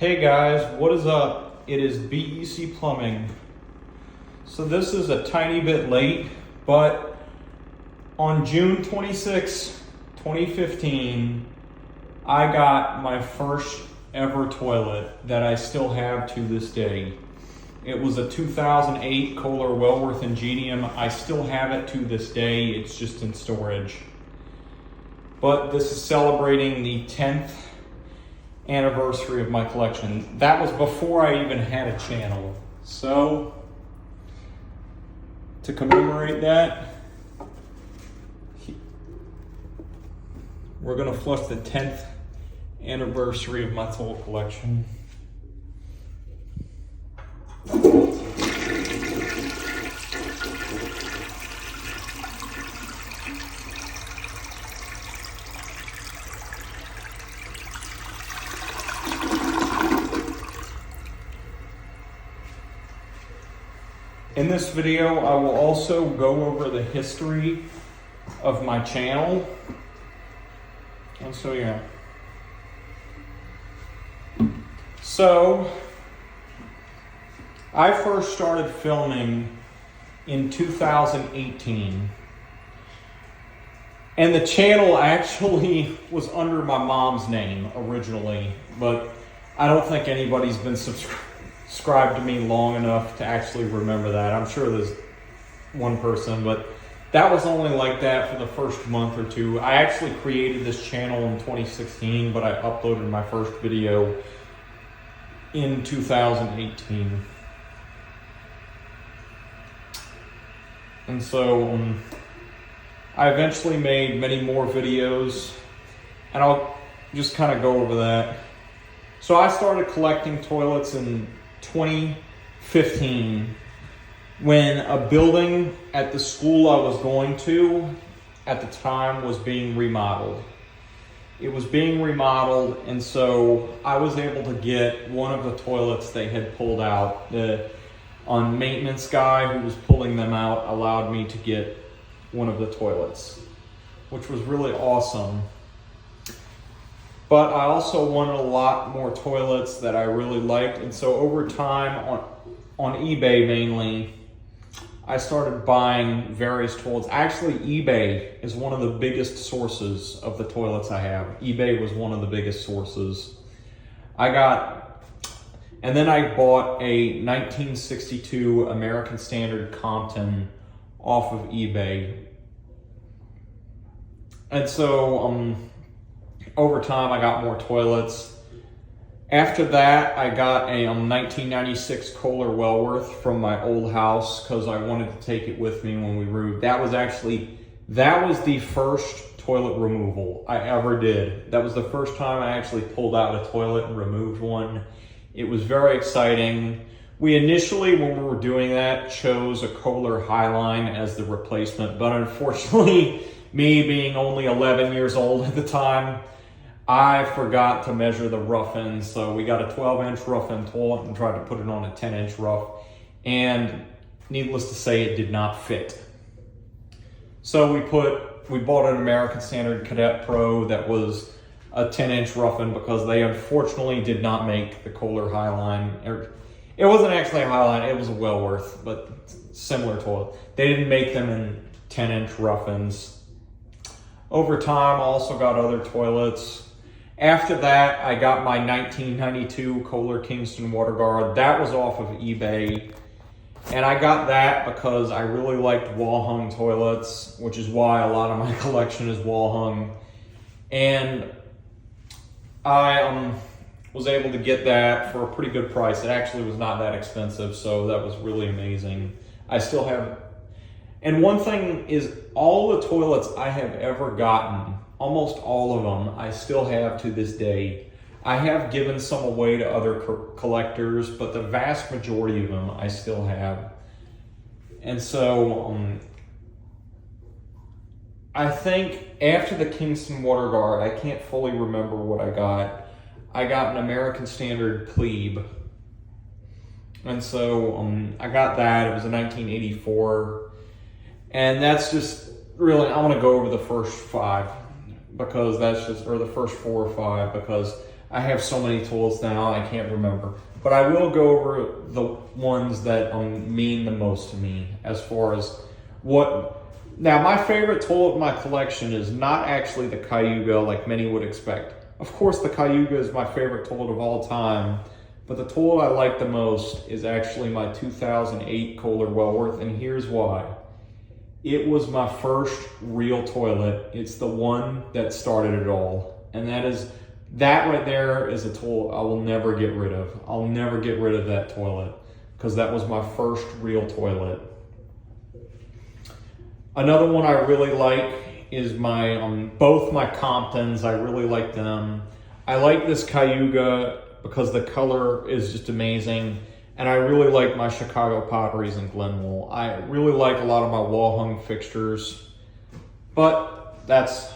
Hey guys, what is up? It is BEC Plumbing. So this is a tiny bit late, but on June 26, 2015, I got my first ever toilet that I still have to this day. It was a 2008 Kohler Wellworth Ingenium. I still have it to this day. It's just in storage. But this is celebrating the 10th anniversary of my collection. That was before I even had a channel. So, to commemorate that, we're gonna flush the 10th anniversary of my toilet collection. In this video, I will also go over the history of my channel. And so, yeah. So, I first started filming in 2018. And the channel actually was under my mom's name originally, but I don't think anybody's been subscribed to me long enough to actually remember that. I'm sure there's one person, but that was only like that for the first month or two. I actually created this channel in 2016, but I uploaded my first video in 2018. And so I eventually made many more videos, and I'll just kind of go over that. So I started collecting toilets in 2015 when a building at the school I was going to at the time was being remodeled. It was being remodeled, and so I was able to get one of the toilets they had pulled out. The maintenance guy who was pulling them out allowed me to get one of the toilets, which was really awesome. But I also wanted a lot more toilets that I really liked, and so over time on eBay mainly, I started buying various toilets. Actually, eBay is one of the biggest sources of the toilets I have. eBay was one of the biggest sources. And then I bought a 1962 American Standard Compton off of eBay. And so, over time, I got more toilets. After that, I got a 1996 Kohler Wellworth from my old house because I wanted to take it with me when we moved. That was the first toilet removal I ever did. That was the first time I actually pulled out a toilet and removed one. It was very exciting. We initially, when we were doing that, chose a Kohler Highline as the replacement, but unfortunately, me being only 11 years old at the time, I forgot to measure the rough ends, so we got a 12-inch rough end toilet and tried to put it on a 10-inch rough, and needless to say, it did not fit. So we bought an American Standard Cadet Pro that was a 10-inch rough end because they unfortunately did not make the Kohler Highline. It wasn't actually a Highline, it was a Wellworth, but similar toilet. They didn't make them in 10-inch rough ends. Over time, I also got other toilets. After that, I got my 1992 Kohler Kingston WaterGuard. That was off of eBay. And I got that because I really liked wall-hung toilets, which is why a lot of my collection is wall-hung. And I was able to get that for a pretty good price. It actually was not that expensive, so that was really amazing. I still have... And one thing is, all the toilets I have ever gotten, almost all of them, I still have to this day. I have given some away to other collectors, but the vast majority of them I still have. And so, I think after the Kingston WaterGuard, I can't fully remember what I got. I got an American Standard Plebe. And so, I got that. It was a 1984. And that's just really, I want to go over the first five because that's just, or the first 4 or 5, because I have so many toilets now, I can't remember. But I will go over the ones that mean the most to me as far as what. Now, my favorite toilet in my collection is not actually the Cayuga like many would expect. Of course, the Cayuga is my favorite toilet of all time, but the toilet I like the most is actually my 2008 Kohler Wellworth, and here's why. It was my first real toilet. It's the one that started it all, and that right there is a toilet I will never get rid of. I'll never get rid of that toilet because that was my first real toilet. Another one I really like is both my Comptons. I really like them. I like this Cayuga because the color is just amazing. And I really like my Chicago Potteries in Glenwool. I really like a lot of my wall hung fixtures, but that's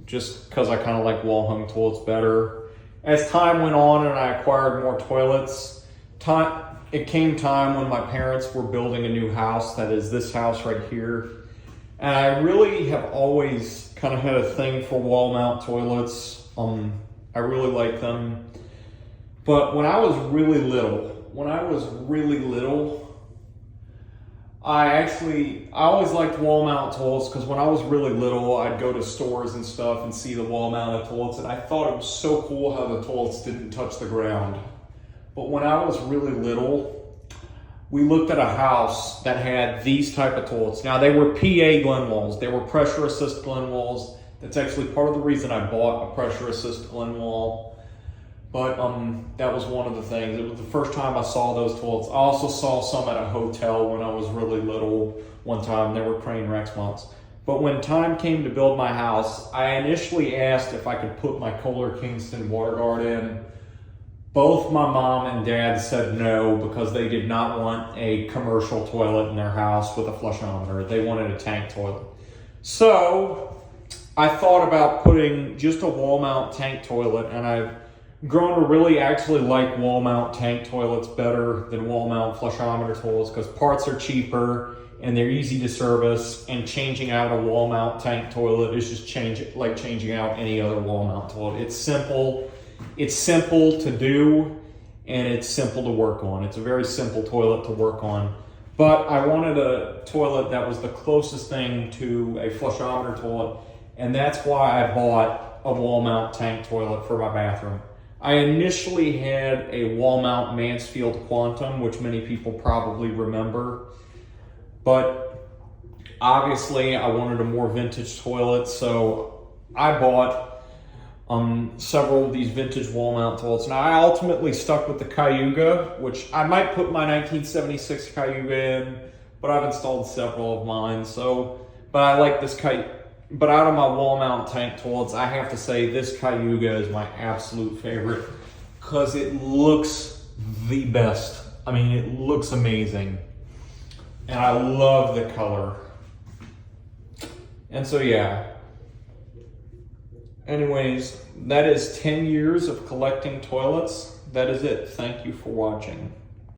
just because I kind of like wall hung toilets better. As time went on and I acquired more toilets, it came time when my parents were building a new house, that is this house right here. And I really have always kind of had a thing for wall mount toilets. I really like them. But when I was really little, I always liked wall mount toilets because when I was really little, I'd go to stores and stuff and see the wall mounted toilets, and I thought it was so cool how the toilets didn't touch the ground. But when I was really little, we looked at a house that had these type of toilets. Now, they were PA Glenwalls. They were pressure assist Glenwalls. That's actually part of the reason I bought a pressure assist Glenwall. But that was one of the things. It was the first time I saw those toilets. I also saw some at a hotel when I was really little one time. They were Crane Rexmonts. But when time came to build my house, I initially asked if I could put my Kohler Kingston WaterGuard in. Both my mom and dad said no because they did not want a commercial toilet in their house with a flushometer. They wanted a tank toilet. So I thought about putting just a wall mount tank toilet, and I've grown to really actually like wall mount tank toilets better than wall mount flushometer toilets because parts are cheaper and they're easy to service, and changing out a wall mount tank toilet is just like changing out any other wall mount toilet. It's simple to do, and it's simple to work on. It's a very simple toilet to work on. But I wanted a toilet that was the closest thing to a flushometer toilet, and that's why I bought a wall mount tank toilet for my bathroom. I initially had a wall mount Mansfield Quantum, which many people probably remember, but obviously I wanted a more vintage toilet, so I bought several of these vintage wall mount toilets. Now, I ultimately stuck with the Cayuga, which I might put my 1976 Cayuga in, but I've installed several of mine. But I like this But out of my wall mount tank toilets, I have to say this Cayuga is my absolute favorite because it looks the best. I mean, it looks amazing, and I love the color. And so, yeah. Anyways, that is 10 years of collecting toilets. That is it. Thank you for watching.